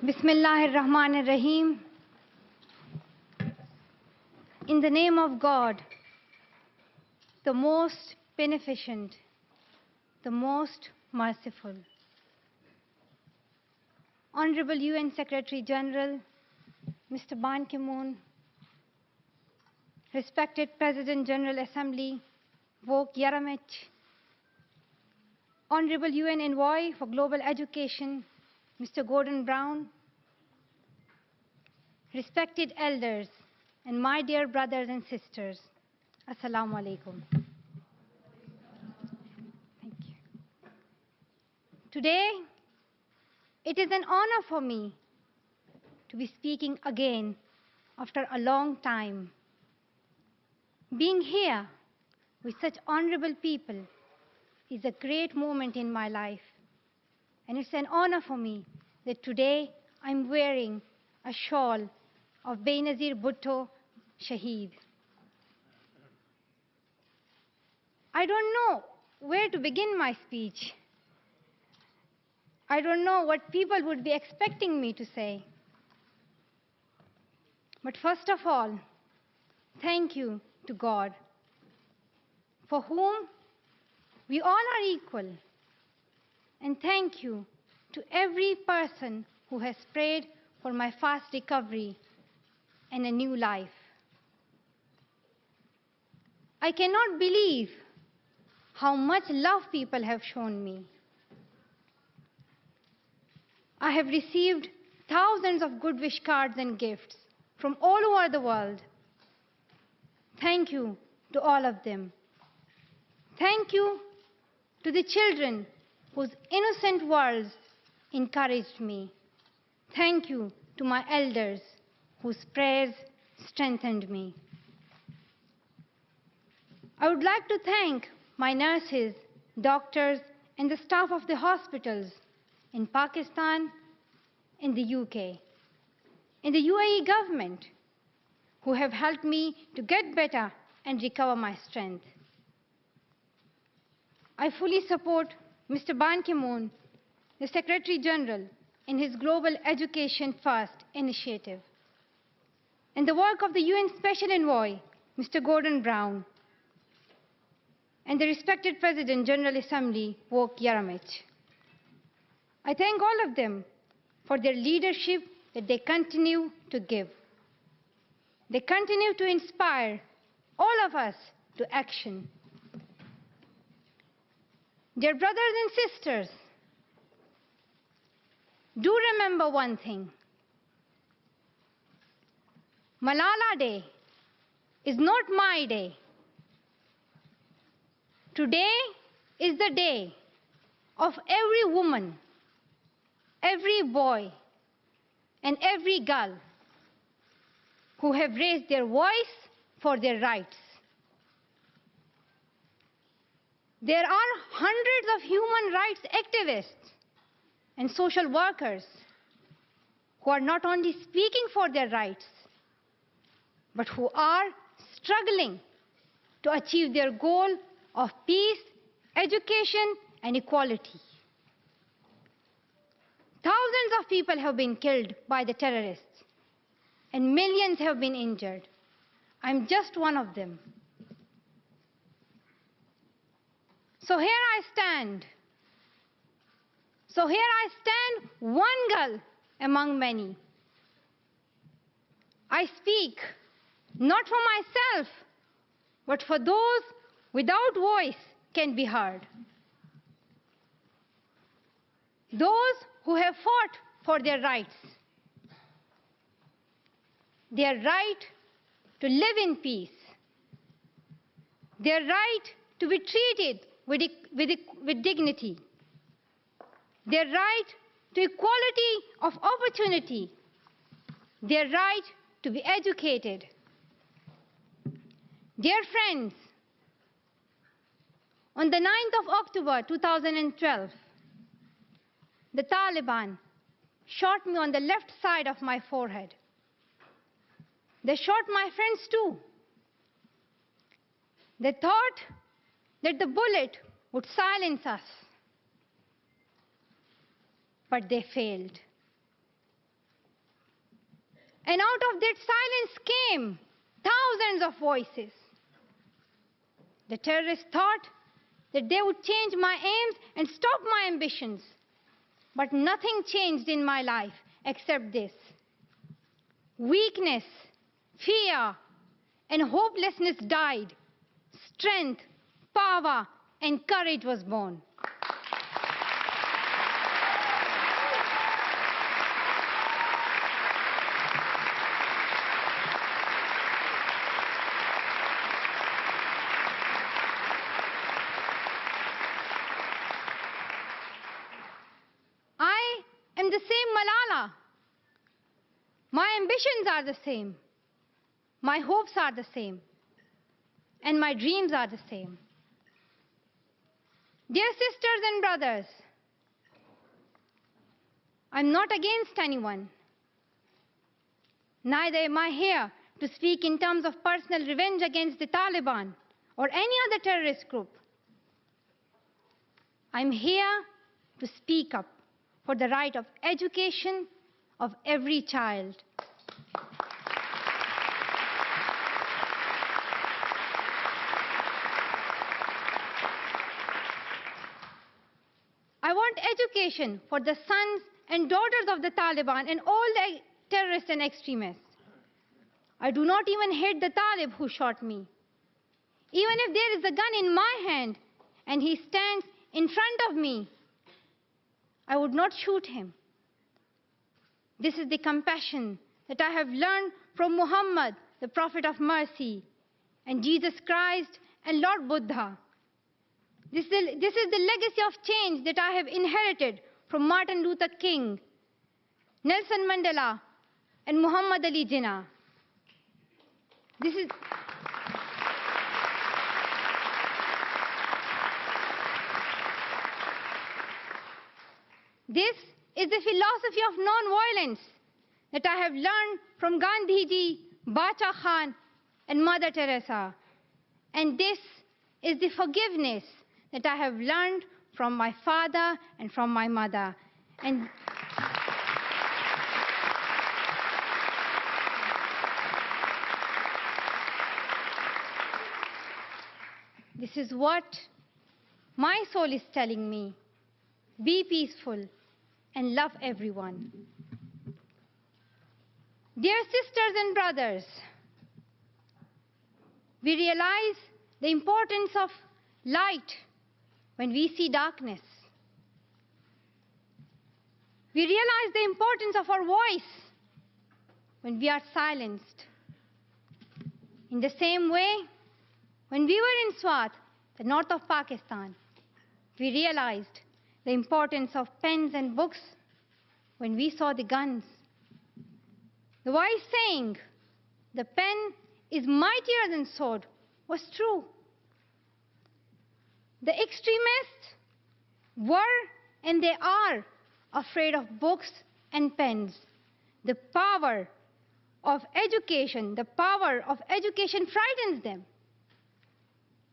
Bismillahir-Rahmanir-Rahim. In the name of God, the most beneficent, the most merciful. Honorable UN Secretary General, Mr. Ban Ki-moon, respected President General Assembly, Vok Yaramich, Honorable UN Envoy for Global Education, Mr. Gordon Brown, respected elders, and my dear brothers and sisters, Assalamu alaikum. Thank you. Today, it is an honor for me to be speaking again after a long time. Being here with such honorable people is a great moment in my life. And it's an honor for me that today I'm wearing a shawl of Benazir Bhutto Shaheed. I don't know where to begin my speech. I don't know what people would be expecting me to say. But first of all, thank you to God, for whom we all are equal. And thank you to every person who has prayed for my fast recovery and a new life. I cannot believe how much love people have shown me. I have received thousands of good wish cards and gifts from all over the world. Thank you to all of them. Thank you to the children whose innocent words encouraged me. Thank you to my elders whose prayers strengthened me. I would like to thank my nurses, doctors, and the staff of the hospitals in Pakistan, in the UK, in the UAE government, who have helped me to get better and recover my strength. I fully support Mr. Ban Ki-moon, the Secretary General, in his Global Education First initiative, and the work of the UN Special Envoy, Mr. Gordon Brown, and the respected President General Assembly, Vok Yaramich. I thank all of them for their leadership that they continue to give. They continue to inspire all of us to action. Dear brothers and sisters, do remember one thing. Malala Day is not my day. Today is the day of every woman, every boy, and every girl who have raised their voice for their rights. There are hundreds of human rights activists and social workers who are not only speaking for their rights, but who are struggling to achieve their goal of peace, education, and equality. Thousands of people have been killed by the terrorists, and millions have been injured. I'm just one of them. So here I stand. One girl among many. I speak not for myself, but for those without voice can be heard. Those who have fought for their rights. Their right to live in peace. Their right to be treated with dignity. Their right to equality of opportunity. Their right to be educated. Dear friends, on the 9th of October 2012, the Taliban shot me on the left side of my forehead. They shot my friends too. They thought that the bullet would silence us. But they failed. And out of that silence came thousands of voices. The terrorists thought that they would change my aims and stop my ambitions. But nothing changed in my life except this. Weakness, fear, and hopelessness died. Strength, power, and courage was born. I am the same Malala. My ambitions are the same. My hopes are the same. And my dreams are the same. Dear sisters and brothers, I'm not against anyone. Neither am I here to speak in terms of personal revenge against the Taliban or any other terrorist group. I'm here to speak up for the right of education of every child. I want education for the sons and daughters of the Taliban and all the terrorists and extremists. I do not even hate the Talib who shot me. Even if there is a gun in my hand and he stands in front of me, I would not shoot him. This is the compassion that I have learned from Muhammad, the Prophet of Mercy, and Jesus Christ and Lord Buddha. This is the legacy of change that I have inherited from Martin Luther King, Nelson Mandela, and Muhammad Ali Jinnah. This is the philosophy of non-violence that I have learned from Gandhiji, Bacha Khan, and Mother Teresa. And this is the forgiveness that I have learned from my father and from my mother. And this is what my soul is telling me. Be peaceful and love everyone. Dear sisters and brothers, we realize the importance of light when we see darkness. We realize the importance of our voice when we are silenced. In the same way, when we were in Swat, the north of Pakistan, we realized the importance of pens and books when we saw the guns. The wise saying, "The pen is mightier than sword," was true. The extremists were and they are afraid of books and pens. The power of education frightens them.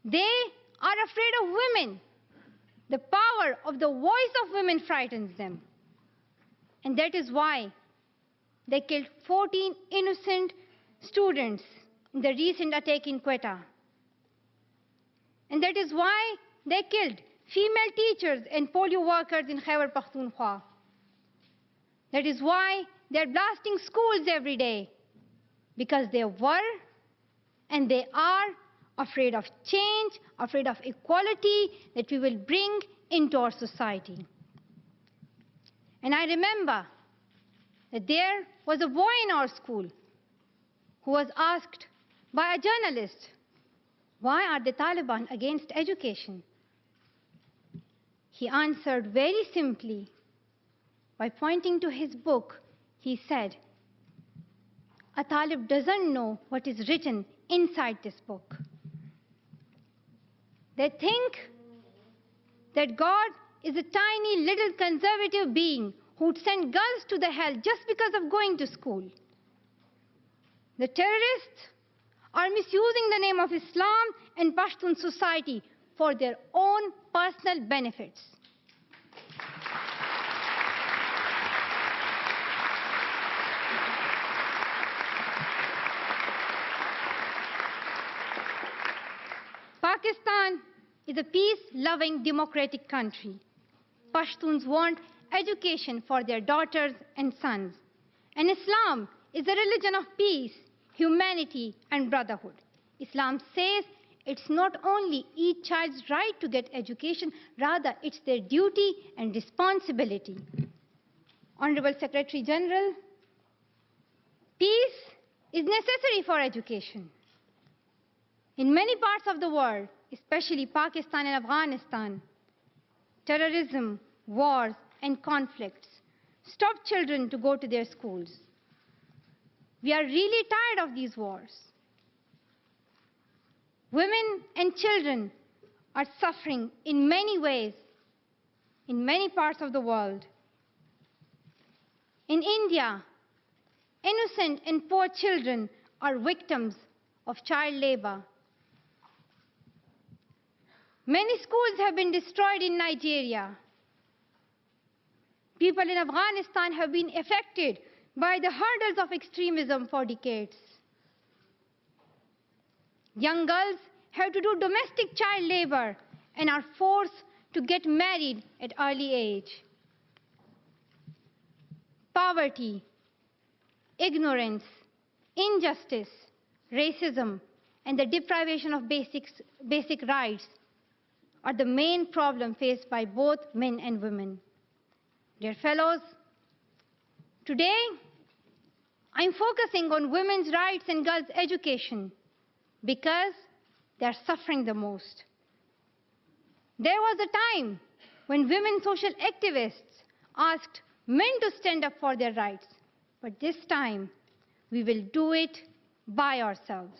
They are afraid of women. The power of the voice of women frightens them. And that is why they killed 14 innocent students in the recent attack in Quetta. And that is why they killed female teachers and polio workers in Khyber Pakhtunkhwa. That is why they're blasting schools every day, because they were and they are afraid of change, afraid of equality that we will bring into our society. And I remember that there was a boy in our school who was asked by a journalist, "Why are the Taliban against education?" He answered very simply by pointing to his book. He said, "A Talib doesn't know what is written inside this book." They think that God is a tiny little conservative being who would send girls to the hell just because of going to school. The terrorists are misusing the name of Islam and Pashtun society for their own personal benefits. is a peace-loving democratic country. Pashtuns want education for their daughters and sons. And Islam is a religion of peace, humanity, and brotherhood. Islam says it's not only each child's right to get education, rather it's their duty and responsibility. Honorable Secretary General, peace is necessary for education. In many parts of the world, especially Pakistan and Afghanistan, terrorism, wars, and conflicts stop children to go to their schools. We are really tired of these wars. Women and children are suffering in many ways in many parts of the world. In India, innocent and poor children are victims of child labor. Many schools have been destroyed in Nigeria. People in Afghanistan have been affected by the hurdles of extremism for decades. Young girls have to do domestic child labor and are forced to get married at early age. Poverty, ignorance, injustice, racism, and the deprivation of basic rights are the main problem faced by both men and women. Dear fellows, today I'm focusing on women's rights and girls' education because they're suffering the most. There was a time when women social activists asked men to stand up for their rights, but this time we will do it by ourselves.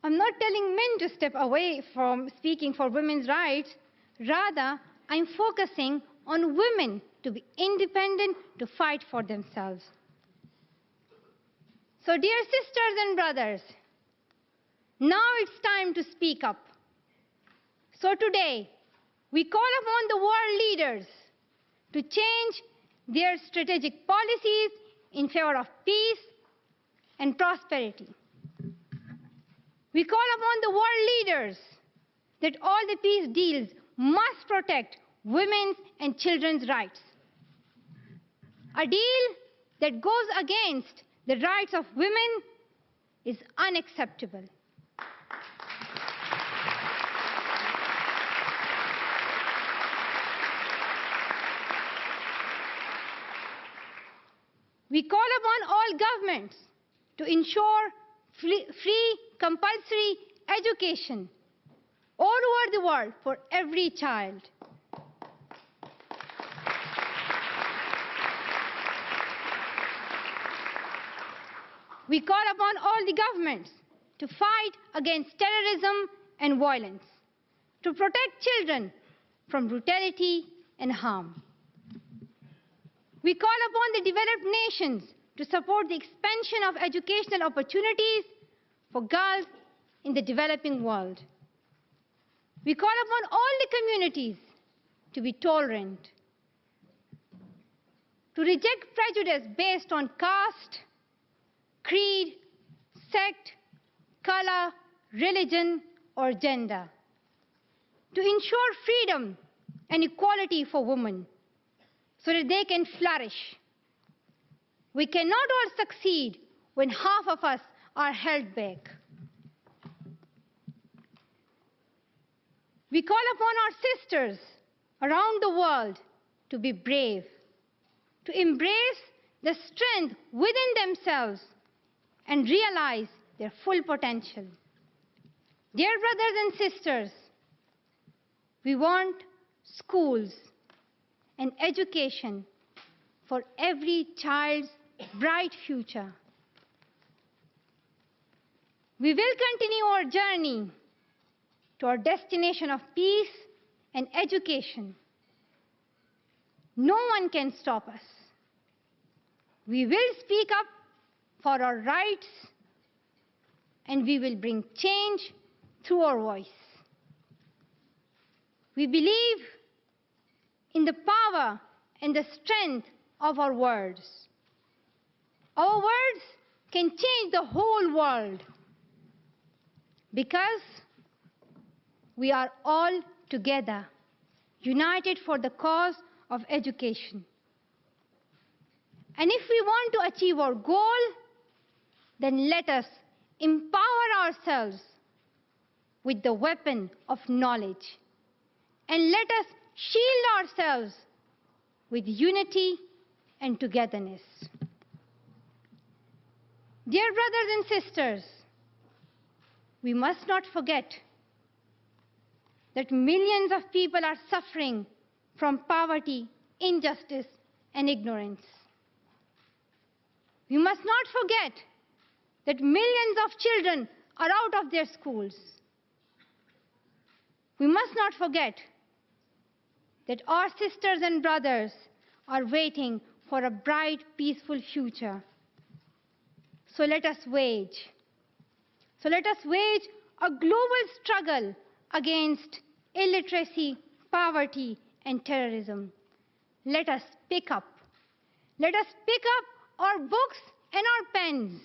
I'm not telling men to step away from speaking for women's rights. Rather, I'm focusing on women to be independent, to fight for themselves. So, dear sisters and brothers, now it's time to speak up. So today, we call upon the world leaders to change their strategic policies in favor of peace and prosperity. We call upon the world leaders that all the peace deals must protect women's and children's rights. A deal that goes against the rights of women is unacceptable. We call upon all governments to ensure free, compulsory education all over the world for every child. We call upon all the governments to fight against terrorism and violence, to protect children from brutality and harm. We call upon the developed nations to support the expansion of educational opportunities for girls in the developing world. We call upon all the communities to be tolerant, to reject prejudice based on caste, creed, sect, color, religion, or gender, to ensure freedom and equality for women so that they can flourish. We cannot all succeed when half of us are held back. We call upon our sisters around the world to be brave, to embrace the strength within themselves and realize their full potential. Dear brothers and sisters, we want schools and education for every child's bright future. We will continue our journey to our destination of peace and education. No one can stop us. We will speak up for our rights, and we will bring change through our voice. We believe in the power and the strength of our words. Our words can change the whole world because we are all together, united for the cause of education. And if we want to achieve our goal, then let us empower ourselves with the weapon of knowledge. And let us shield ourselves with unity and togetherness. Dear brothers and sisters, we must not forget that millions of people are suffering from poverty, injustice, and ignorance. We must not forget that millions of children are out of their schools. We must not forget that our sisters and brothers are waiting for a bright, peaceful future. So let us wage a global struggle against illiteracy, poverty, and terrorism. Let us pick up our books and our pens.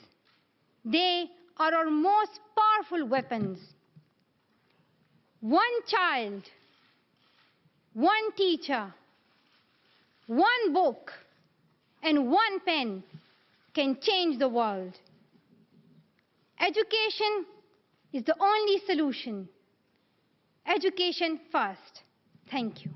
They are our most powerful weapons. One child, one teacher, one book, and one pen can change the world. Education is the only solution. Education first. Thank you.